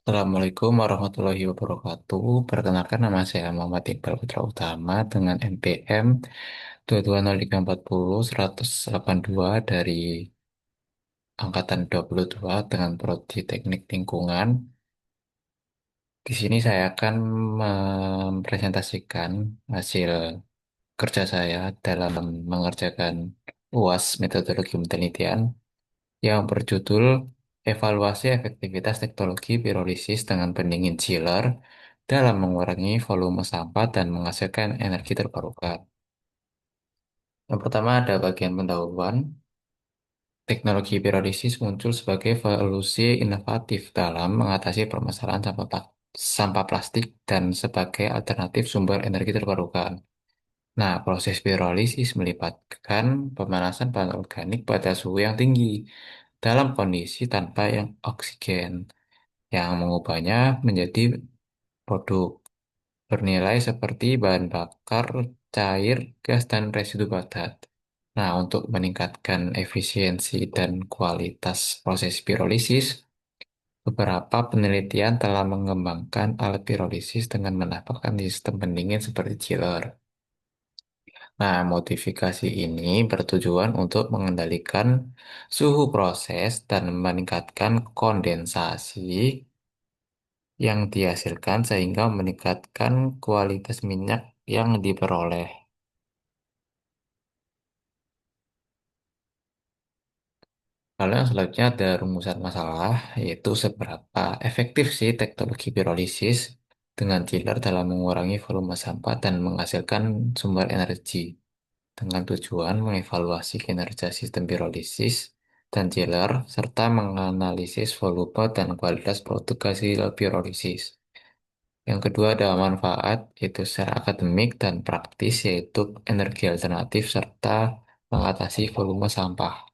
Assalamualaikum warahmatullahi wabarakatuh. Perkenalkan nama saya Muhammad Iqbal Putra Utama dengan NPM 220340182 dari angkatan 22 dengan prodi Teknik Lingkungan. Di sini saya akan mempresentasikan hasil kerja saya dalam mengerjakan UAS Metodologi Penelitian yang berjudul Evaluasi Efektivitas Teknologi Pirolisis dengan Pendingin Chiller dalam mengurangi volume sampah dan menghasilkan energi terbarukan. Yang pertama ada bagian pendahuluan. Teknologi pirolisis muncul sebagai solusi inovatif dalam mengatasi permasalahan sampah plastik dan sebagai alternatif sumber energi terbarukan. Nah, proses pirolisis melibatkan pemanasan bahan organik pada suhu yang tinggi dalam kondisi tanpa yang oksigen yang mengubahnya menjadi produk bernilai seperti bahan bakar, cair, gas, dan residu padat. Nah, untuk meningkatkan efisiensi dan kualitas proses pirolisis, beberapa penelitian telah mengembangkan alat pirolisis dengan menambahkan sistem pendingin seperti chiller. Nah, modifikasi ini bertujuan untuk mengendalikan suhu proses dan meningkatkan kondensasi yang dihasilkan sehingga meningkatkan kualitas minyak yang diperoleh. Lalu yang selanjutnya ada rumusan masalah, yaitu seberapa efektif sih teknologi pirolisis dengan chiller dalam mengurangi volume sampah dan menghasilkan sumber energi dengan tujuan mengevaluasi kinerja sistem pirolisis dan chiller serta menganalisis volume dan kualitas produk hasil pirolisis. Yang kedua ada manfaat, yaitu secara akademik dan praktis, yaitu energi alternatif serta mengatasi volume sampah.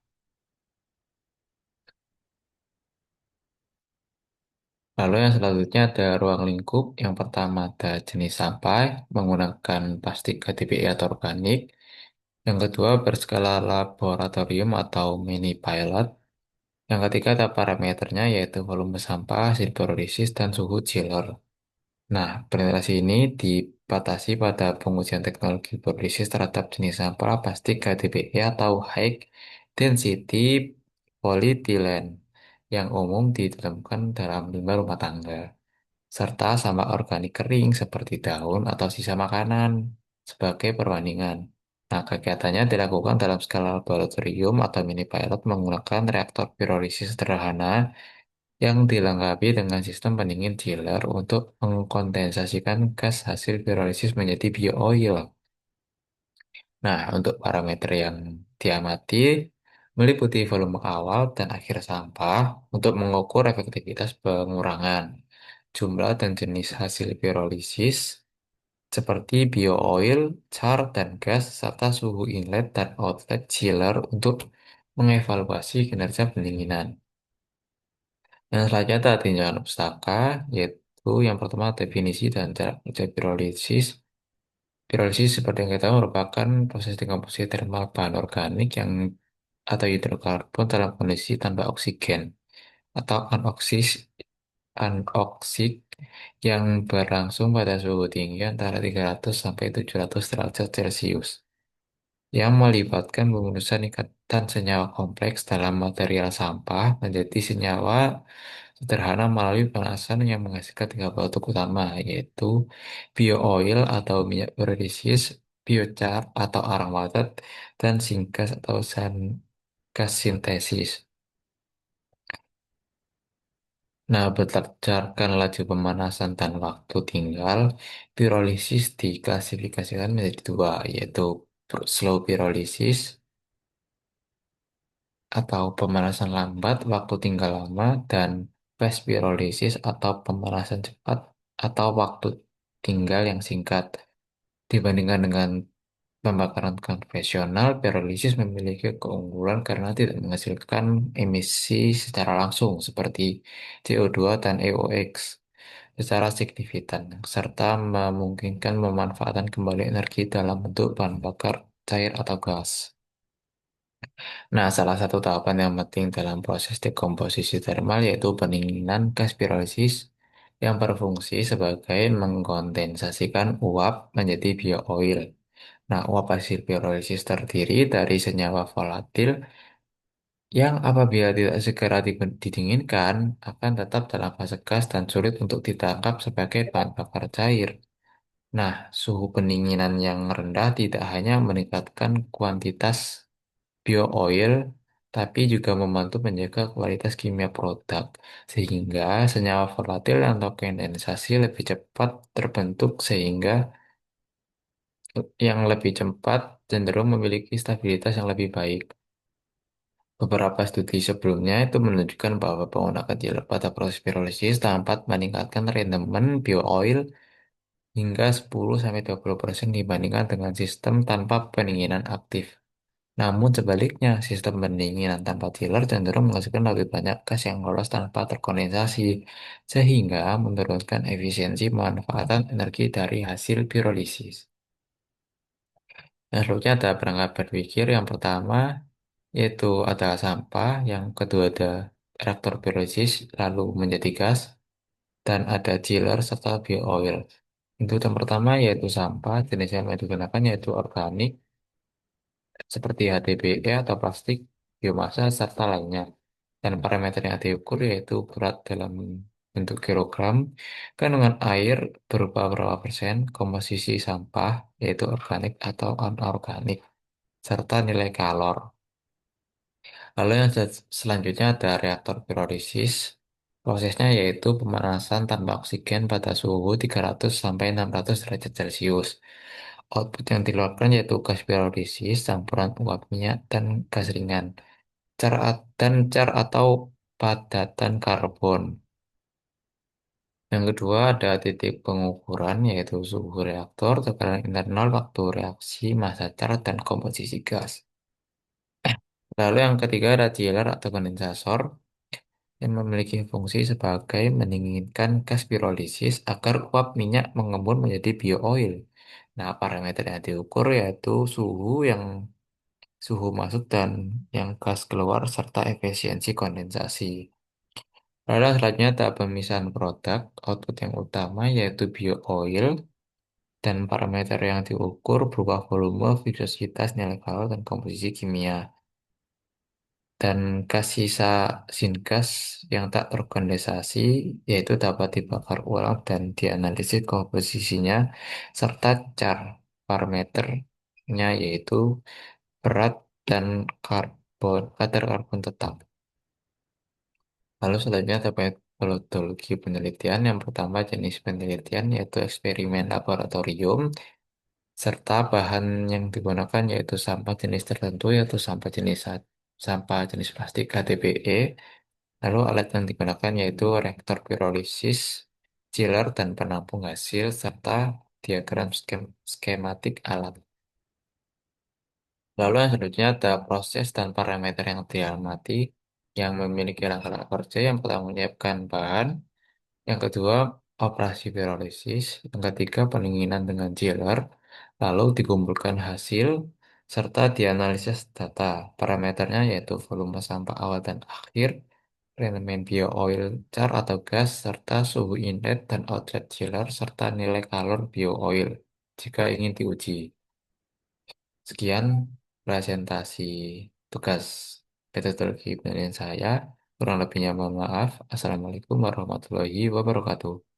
Lalu yang selanjutnya ada ruang lingkup. Yang pertama ada jenis sampah menggunakan plastik KTPI atau organik. Yang kedua berskala laboratorium atau mini pilot. Yang ketiga ada parameternya yaitu volume sampah, hasil pirolisis, dan suhu chiller. Nah, presentasi ini dibatasi pada pengujian teknologi pirolisis terhadap jenis sampah plastik HDPE atau High Density Polyethylene yang umum ditemukan dalam limbah rumah tangga, serta sampah organik kering seperti daun atau sisa makanan sebagai perbandingan. Nah, kegiatannya dilakukan dalam skala laboratorium atau mini pilot menggunakan reaktor pirolisis sederhana yang dilengkapi dengan sistem pendingin chiller untuk mengkondensasikan gas hasil pirolisis menjadi bio-oil. Nah, untuk parameter yang diamati meliputi volume awal dan akhir sampah untuk mengukur efektivitas pengurangan jumlah dan jenis hasil pirolisis seperti bio-oil, char, dan gas, serta suhu inlet dan outlet chiller untuk mengevaluasi kinerja pendinginan. Yang selanjutnya ada tinjauan pustaka, yaitu yang pertama definisi dan cara kerja pirolisis. Pirolisis seperti yang kita tahu merupakan proses dekomposisi termal bahan organik yang atau hidrokarbon dalam kondisi tanpa oksigen atau anoksik yang berlangsung pada suhu tinggi antara 300 sampai 700 derajat Celcius yang melibatkan pengurusan ikatan senyawa kompleks dalam material sampah menjadi senyawa sederhana melalui pemanasan yang menghasilkan tiga produk utama, yaitu bio-oil atau minyak berlisis, biochar atau arang watet, dan syngas atau gas sintesis. Nah, berdasarkan laju pemanasan dan waktu tinggal, pirolisis diklasifikasikan menjadi dua, yaitu slow pyrolysis atau pemanasan lambat waktu tinggal lama dan fast pyrolysis atau pemanasan cepat atau waktu tinggal yang singkat. Dibandingkan dengan pembakaran konvensional, pyrolysis memiliki keunggulan karena tidak menghasilkan emisi secara langsung seperti CO2 dan EOX secara signifikan, serta memungkinkan pemanfaatan kembali energi dalam bentuk bahan bakar cair atau gas. Nah, salah satu tahapan yang penting dalam proses dekomposisi termal yaitu pendinginan gas pirolisis. yang berfungsi sebagai mengkondensasikan uap menjadi biooil. Nah, uap hasil pirolisis terdiri dari senyawa volatil yang apabila tidak segera didinginkan akan tetap dalam fase gas dan sulit untuk ditangkap sebagai bahan bakar cair. Nah, suhu pendinginan yang rendah tidak hanya meningkatkan kuantitas biooil, tapi juga membantu menjaga kualitas kimia produk, sehingga senyawa volatil yang terkondensasi lebih cepat terbentuk sehingga yang lebih cepat cenderung memiliki stabilitas yang lebih baik. Beberapa studi sebelumnya itu menunjukkan bahwa penggunaan gel pada proses pirolisis dapat meningkatkan rendemen biooil hingga 10-20% dibandingkan dengan sistem tanpa pendinginan aktif. Namun sebaliknya, sistem pendinginan tanpa chiller cenderung menghasilkan lebih banyak gas yang lolos tanpa terkondensasi, sehingga menurunkan efisiensi pemanfaatan energi dari hasil pirolisis. Nah, selanjutnya ada perangkat berpikir yang pertama, yaitu ada sampah, yang kedua ada reaktor pirolisis, lalu menjadi gas, dan ada chiller serta bio-oil. Untuk yang pertama yaitu sampah, jenis yang digunakan yaitu organik, seperti HDPE atau plastik, biomasa, serta lainnya. Dan parameter yang diukur yaitu berat dalam bentuk kilogram, kandungan air berupa berapa persen, komposisi sampah, yaitu organik atau anorganik, serta nilai kalor. Lalu yang selanjutnya ada reaktor pirolisis. Prosesnya yaitu pemanasan tanpa oksigen pada suhu 300 sampai 600 derajat Celcius. Output yang dikeluarkan yaitu gas pirolisis, campuran uap minyak, dan gas ringan. Dan car atau padatan karbon. Yang kedua ada titik pengukuran yaitu suhu reaktor, tekanan internal, waktu reaksi, massa car, dan komposisi gas. Lalu yang ketiga ada chiller atau kondensasor yang memiliki fungsi sebagai mendinginkan gas pirolisis agar uap minyak mengembun menjadi bio-oil. Nah, parameter yang diukur yaitu suhu masuk dan yang gas keluar serta efisiensi kondensasi. Lalu selanjutnya tahap pemisahan produk, output yang utama yaitu bio-oil dan parameter yang diukur berupa volume, viscositas, nilai kalor, dan komposisi kimia. Dan gas sisa syngas yang tak terkondensasi yaitu dapat dibakar ulang dan dianalisis komposisinya serta car parameternya yaitu berat dan kadar karbon tetap. Lalu selanjutnya ada metodologi penelitian. Yang pertama jenis penelitian yaitu eksperimen laboratorium serta bahan yang digunakan yaitu sampah jenis tertentu yaitu sampah jenis plastik HDPE. Lalu alat yang digunakan yaitu reaktor pirolisis, chiller, dan penampung hasil, serta diagram skematik alat. Lalu yang selanjutnya ada proses dan parameter yang diamati yang memiliki rangkaian kerja. Yang pertama menyiapkan bahan, yang kedua operasi pirolisis, yang ketiga pendinginan dengan chiller, lalu dikumpulkan hasil, serta dianalisis data. Parameternya yaitu volume sampah awal dan akhir, elemen bio-oil char atau gas, serta suhu inlet dan outlet chiller, serta nilai kalor bio-oil jika ingin diuji. Sekian presentasi tugas metodologi penelitian saya. Kurang lebihnya mohon maaf. Assalamualaikum warahmatullahi wabarakatuh.